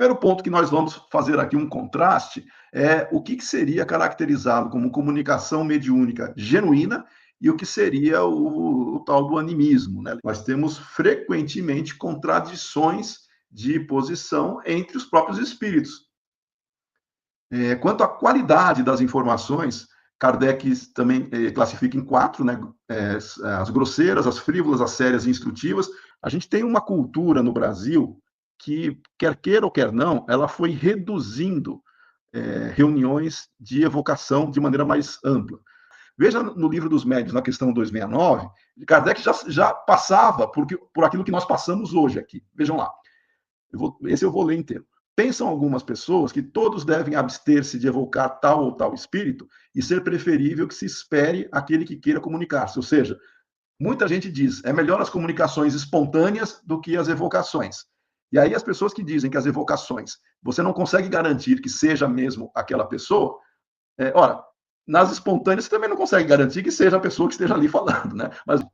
primeiro ponto que nós vamos fazer aqui um contraste é o que seria caracterizado como comunicação mediúnica genuína e o que seria o tal do animismo, né? Nós temos frequentemente contradições de posição entre os próprios espíritos. Quanto à qualidade das informações, Kardec também classifica em quatro, né? As grosseiras, as frívolas, as sérias e instrutivas. A gente tem uma cultura no Brasil que, quer queira ou quer não, ela foi reduzindo reuniões de evocação de maneira mais ampla. Veja no livro dos médiuns, na questão 269, Kardec já passava por aquilo que nós passamos hoje aqui. Vejam lá. Esse eu vou ler inteiro. Pensam algumas pessoas que todos devem abster-se de evocar tal ou tal espírito e ser preferível que se espere aquele que queira comunicar-se. Ou seja, muita gente diz, é melhor as comunicações espontâneas do que as evocações. E aí as pessoas que dizem que as evocações, você não consegue garantir que seja mesmo aquela pessoa, ora, nas espontâneas você também não consegue garantir que seja a pessoa que esteja ali falando, né? Mas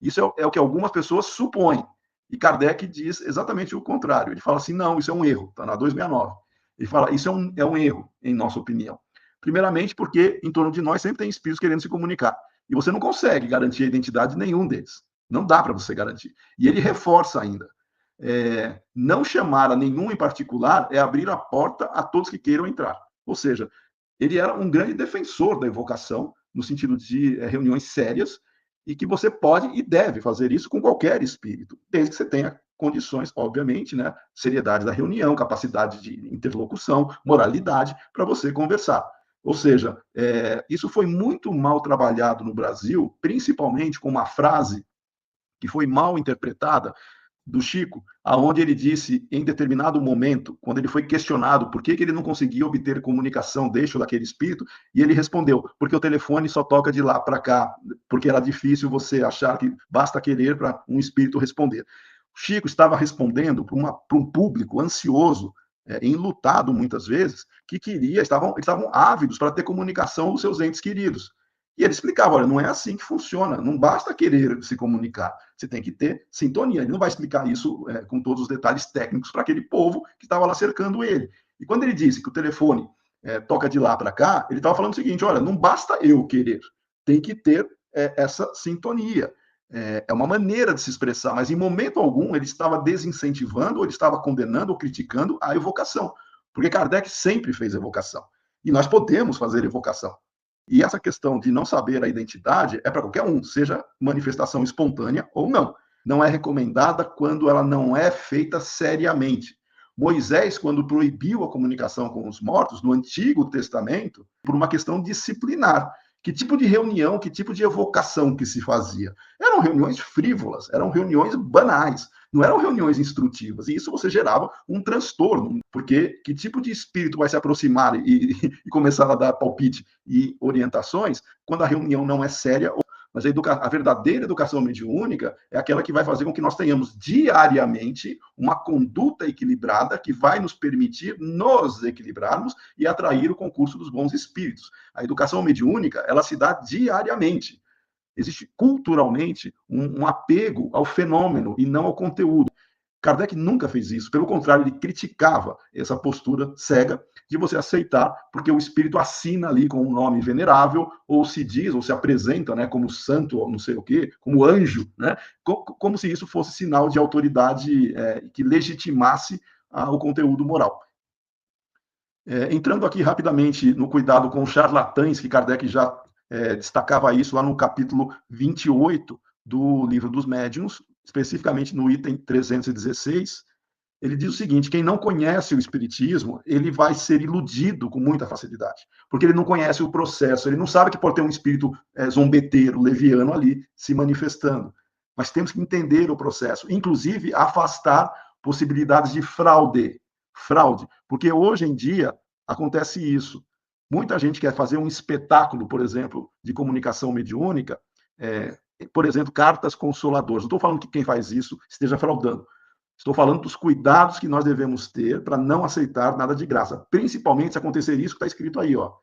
isso é o que algumas pessoas supõem. E Kardec diz exatamente o contrário. Ele fala assim, não, isso é um erro, está na 269. Ele fala, isso é um erro, em nossa opinião. Primeiramente porque em torno de nós sempre tem espíritos querendo se comunicar. E você não consegue garantir a identidade de nenhum deles. Não dá para você garantir. E ele reforça ainda. Não chamar a nenhum em particular é abrir a porta a todos que queiram entrar. Ou seja, ele era um grande defensor da evocação, no sentido de reuniões sérias, e que você pode e deve fazer isso com qualquer espírito, desde que você tenha condições, obviamente, né? Seriedade da reunião, capacidade de interlocução, moralidade, para você conversar. Ou seja, isso foi muito mal trabalhado no Brasil, principalmente com uma frase que foi mal interpretada do Chico, aonde ele disse, em determinado momento, quando ele foi questionado por que ele não conseguia obter comunicação deste ou daquele espírito, e ele respondeu, porque o telefone só toca de lá para cá, porque era difícil você achar que basta querer para um espírito responder. O Chico estava respondendo para um público ansioso, enlutado muitas vezes, que estavam ávidos para ter comunicação dos seus entes queridos. E ele explicava, olha, não é assim que funciona, não basta querer se comunicar, você tem que ter sintonia. Ele não vai explicar isso com todos os detalhes técnicos para aquele povo que estava lá cercando ele. E quando ele disse que o telefone toca de lá para cá, ele estava falando o seguinte, olha, não basta eu querer, tem que ter essa sintonia. É uma maneira de se expressar, mas em momento algum ele estava desincentivando, ou ele estava condenando ou criticando a evocação, porque Kardec sempre fez evocação. E nós podemos fazer evocação. E essa questão de não saber a identidade é para qualquer um, seja manifestação espontânea ou não. Não é recomendada quando ela não é feita seriamente. Moisés, quando proibiu a comunicação com os mortos, no Antigo Testamento, por uma questão disciplinar. Que tipo de reunião, que tipo de evocação que se fazia? Eram reuniões frívolas, eram reuniões banais, não eram reuniões instrutivas. E isso você gerava um transtorno, porque que tipo de espírito vai se aproximar e começar a dar palpite e orientações quando a reunião não é séria? Mas a verdadeira educação mediúnica é aquela que vai fazer com que nós tenhamos diariamente uma conduta equilibrada que vai nos permitir nos equilibrarmos e atrair o concurso dos bons espíritos. A educação mediúnica, ela se dá diariamente. Existe culturalmente um apego ao fenômeno e não ao conteúdo. Kardec nunca fez isso, pelo contrário, ele criticava essa postura cega de você aceitar, porque o espírito assina ali com um nome venerável, ou se diz, ou se apresenta, né, como santo, ou não sei o quê, como anjo, né, como se isso fosse sinal de autoridade que legitimasse o conteúdo moral. Entrando aqui rapidamente no cuidado com os charlatães, que Kardec já destacava isso lá no capítulo 28 do Livro dos Médiuns, especificamente no item 316, ele diz o seguinte, quem não conhece o espiritismo, ele vai ser iludido com muita facilidade, porque ele não conhece o processo, ele não sabe que pode ter um espírito zombeteiro, leviano ali, se manifestando. Mas temos que entender o processo, inclusive afastar possibilidades de fraude, porque hoje em dia acontece isso. Muita gente quer fazer um espetáculo, por exemplo, de comunicação mediúnica, por exemplo, cartas consoladoras. Não estou falando que quem faz isso esteja fraudando. Estou falando dos cuidados que nós devemos ter para não aceitar nada de graça. Principalmente se acontecer isso que está escrito aí, ó.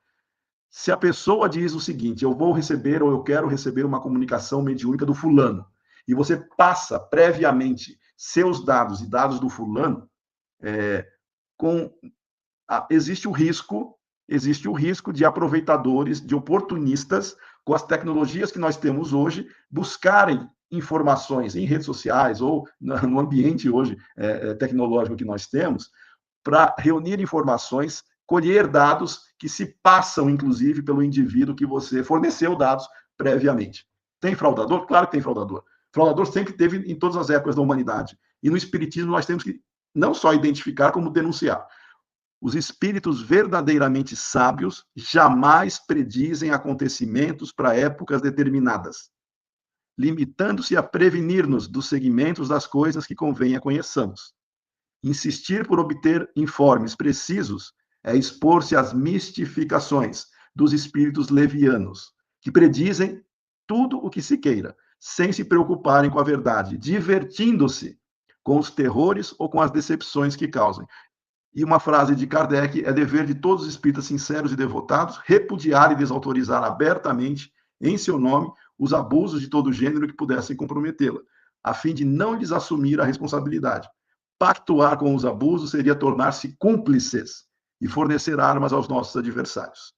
Se a pessoa diz o seguinte, eu vou receber ou eu quero receber uma comunicação mediúnica do fulano, e você passa previamente seus dados e dados do fulano, com existe o risco de aproveitadores, de oportunistas, com as tecnologias que nós temos hoje, buscarem informações em redes sociais ou no ambiente hoje tecnológico que nós temos, para reunir informações, colher dados que se passam, inclusive, pelo indivíduo que você forneceu dados previamente. Tem fraudador? Claro que tem fraudador. Fraudador sempre teve em todas as épocas da humanidade. E no Espiritismo nós temos que não só identificar, como denunciar. Os espíritos verdadeiramente sábios jamais predizem acontecimentos para épocas determinadas, limitando-se a prevenir-nos dos segmentos das coisas que convenha conheçamos. Insistir por obter informes precisos é expor-se às mistificações dos espíritos levianos, que predizem tudo o que se queira, sem se preocuparem com a verdade, divertindo-se com os terrores ou com as decepções que causem. E uma frase de Kardec: é dever de todos os espíritas sinceros e devotados repudiar e desautorizar abertamente, em seu nome, os abusos de todo gênero que pudessem comprometê-la, a fim de não lhes assumir a responsabilidade. Pactuar com os abusos seria tornar-se cúmplices e fornecer armas aos nossos adversários.